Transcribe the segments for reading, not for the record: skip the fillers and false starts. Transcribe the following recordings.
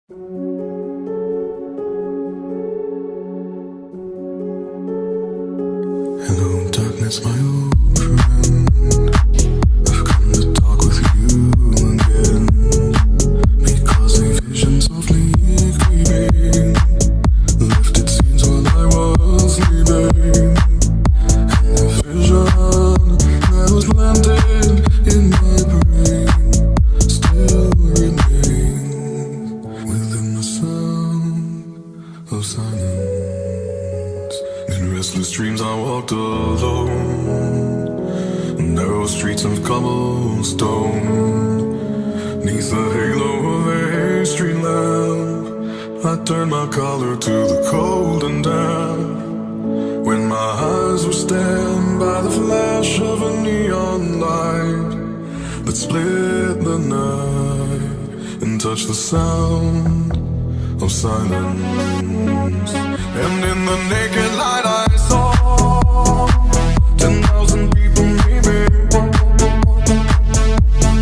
Hello, darkness, my old friend. I've come to talk with you again, because a vision softly creeping lifted scenes while I was sleeping, and the vision that was planted in my brain still remains within the sound of silence. In restless dreams I walked alone, narrow streets of cobblestone, neath the halo of a street lamp. I turned my collar to the cold and damp, when my eyes were stabbed by the flash of a neon light that split the night and touched the sound of silence. And in the naked light I saw 10,000 people maybe,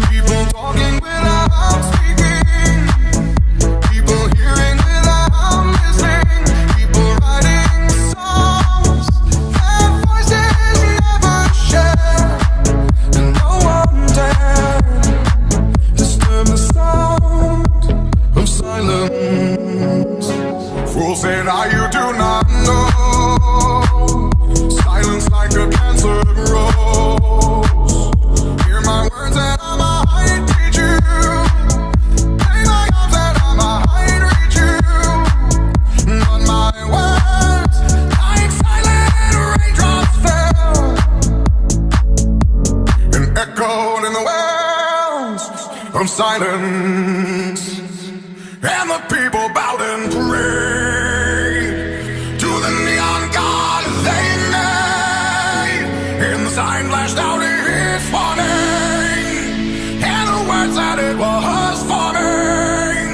people talking without speaking, people hearing without listening, people writing songs their voices never shared, and no one dared disturb the sound of silence. Fool said you do not know. Silence like a cancer grows. Hear my words and I might teach you. Play my arms and I might reach you. But my words, like silent raindrops, fell and echoed in the wells of silence. And the people bowed and prayed to the neon god they made. And the sign flashed out its warning, and the words that it was forming.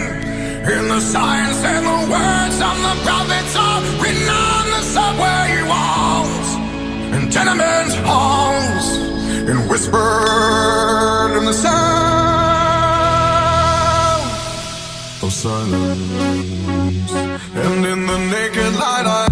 And the sign said the words of the prophets are written on the subway walls and tenement halls, and whispered in the sound of silence. And in the naked light I